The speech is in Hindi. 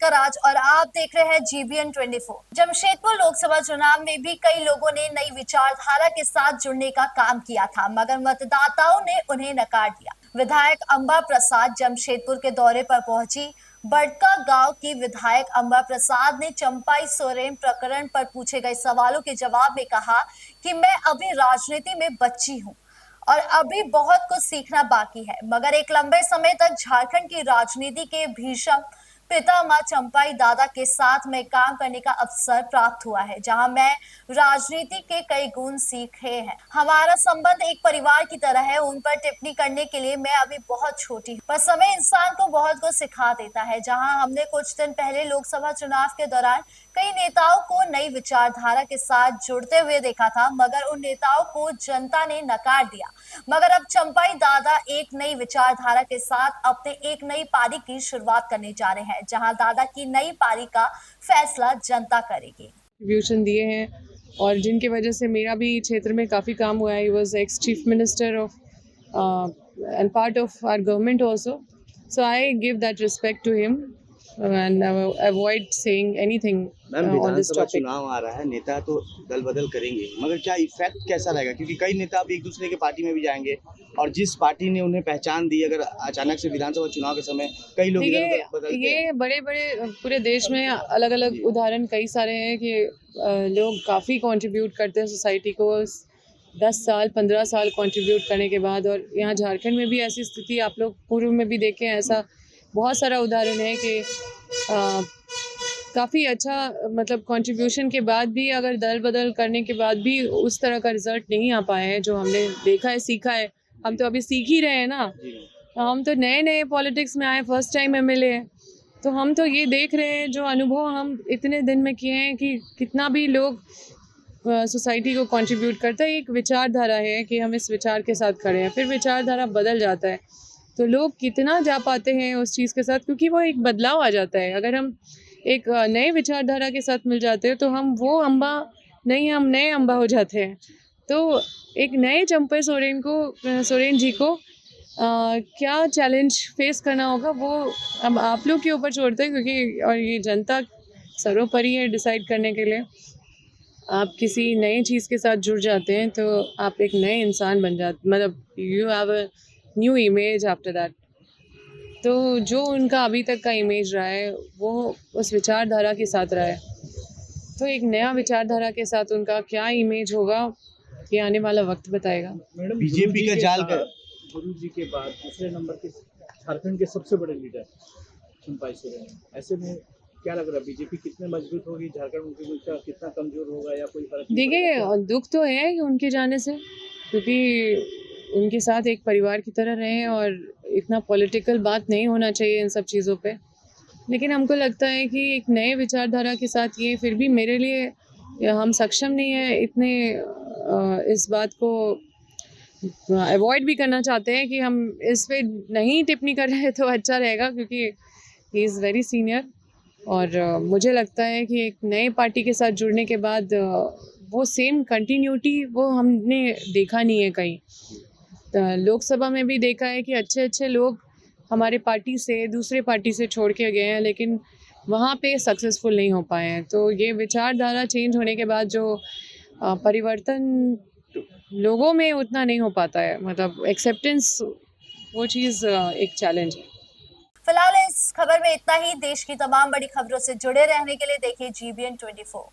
अम्बेडकर राज और आप देख रहे हैं जीबीएन 24। जमशेदपुर लोकसभा चुनाव में भी कई लोगों ने नई विचारधारा के साथ जुड़ने का काम किया था, मगर मतदाताओं ने उन्हें नकार दिया। विधायक अंबा प्रसाद जमशेदपुर के दौरे पर पहुंची। बड़का गांव की विधायक अंबा प्रसाद ने चंपाई सोरेन प्रकरण पर पूछे गए सवालों के जवाब में कहा कि मैं अभी राजनीति में बच्ची हूं और अभी बहुत कुछ सीखना बाकी है, मगर एक लंबे समय तक झारखंड की राजनीति के भीषण पितामह चंपाई दादा के साथ में काम करने का अवसर प्राप्त हुआ है, जहां मैं राजनीति के कई गुण सीखे हैं। हमारा संबंध एक परिवार की तरह है। उन पर टिप्पणी करने के लिए मैं अभी बहुत छोटी हूँ, पर समय इंसान को बहुत कुछ सिखा देता है। जहां हमने कुछ दिन पहले लोकसभा चुनाव के दौरान कई नेताओं को नई विचारधारा के साथ जुड़ते हुए देखा था, मगर उन नेताओं को जनता ने नकार दिया। मगर अब चंपाई दादा एक नई विचारधारा के साथ अपने एक नई पारी की शुरुआत करने जा रहे हैं, जहां दादा की नई पारी का फैसला जनता करेगी। कंट्रीब्यूशन दिए हैं और जिनकी वजह से मेरा भी क्षेत्र में काफ़ी काम हुआ है। He was ex chief minister of and part of our government also, so I give that respect to him and avoid saying anything ma'am, on this Vidhan Sabha topic. चुनाव आ रहा है, नेता तो दल बदल करेंगे, मगर क्या इफेक्ट कैसा रहेगा? क्योंकि कई नेता अब एक दूसरे के पार्टी में भी जाएंगे और जिस पार्टी ने उन्हें पहचान दी, अगर अचानक से विधानसभा चुनाव के समय कई लोग इधर उधर बदलते हैं। ये बड़े बड़े पूरे देश में अलग अलग उदाहरण कई सारे हैं कि लोग काफ़ी कंट्रीब्यूट करते हैं सोसाइटी को 10 साल 15 साल कंट्रीब्यूट करने के बाद। और यहाँ झारखंड में भी ऐसी स्थिति आप लोग पूर्व में भी देखें, ऐसा बहुत सारा उदाहरण है कि काफ़ी अच्छा मतलब कंट्रीब्यूशन के बाद भी, अगर दल बदल करने के बाद भी उस तरह का रिजल्ट नहीं आ पाए हैं जो हमने देखा है, सीखा है। हम तो अभी सीख ही रहे हैं ना, हम तो नए नए पॉलिटिक्स में आए, फर्स्ट टाइम एमएलए हैं, तो हम तो ये देख रहे हैं जो अनुभव हम इतने दिन में किए हैं कि कितना भी लोग सोसाइटी को कंट्रीब्यूट करता है। एक विचारधारा है कि हम इस विचार के साथ खड़े हैं, फिर विचारधारा बदल जाता है तो लोग कितना जा पाते हैं उस चीज़ के साथ, क्योंकि वो एक बदलाव आ जाता है। अगर हम एक नए विचारधारा के साथ मिल जाते हैं तो हम वो अम्बा नहीं, हम नए अम्बा हो जाते हैं। तो एक नए चंपई सोरेन जी को क्या चैलेंज फेस करना होगा वो अब आप लोग के ऊपर छोड़ते हैं, क्योंकि और ये जनता सर्वोपरि है डिसाइड करने के लिए। आप किसी नई चीज़ के साथ जुड़ जाते हैं तो आप एक नए इंसान बन जाते, मतलब you have a new image after that. तो जो उनका अभी तक का इमेज रहा है वो उस विचारधारा के साथ रहा है, तो एक नया विचारधारा के साथ उनका क्या इमेज होगा ये आने वाला वक्त बताएगा। बीजेपी का जाल का गुरु जी के बाद दूसरे नंबर के झारखंड के सबसे बड़े लीडर चंपाई सोरेन, ऐसे में क्या लग रहा है बीजेपी कितने मजबूत होगी, झारखंड मुक्ति मोर्चा कितना कमजोर होगा या कोई फर्क नहीं देखिए, पड़ेगा? दुख तो है कि उनके जाने से, क्योंकि उनके साथ एक परिवार की तरह रहे और इतना पॉलिटिकल बात नहीं होना चाहिए इन सब चीज़ों पे। लेकिन हमको लगता है कि एक नए विचारधारा के साथ ये फिर भी मेरे लिए हम सक्षम नहीं है इतने इस बात को अवॉइड भी करना चाहते हैं कि हम इस पे नहीं टिप्पणी कर रहे तो अच्छा रहेगा, क्योंकि ही इज़ वेरी सीनियर। और मुझे लगता है कि एक नए पार्टी के साथ जुड़ने के बाद वो सेम कंटिन्यूटी वो हमने देखा नहीं है कहीं। लोकसभा में भी देखा है कि अच्छे अच्छे लोग हमारे पार्टी से दूसरे पार्टी से छोड़ के गए हैं, लेकिन वहाँ पे सक्सेसफुल नहीं हो पाए हैं। तो ये विचारधारा चेंज होने के बाद जो परिवर्तन लोगों में उतना नहीं हो पाता है, मतलब एक्सेप्टेंस, वो चीज़ एक चैलेंज है। फिलहाल इस खबर में इतना ही। देश की तमाम बड़ी खबरों से जुड़े रहने के लिए देखिए जीबीएन 24।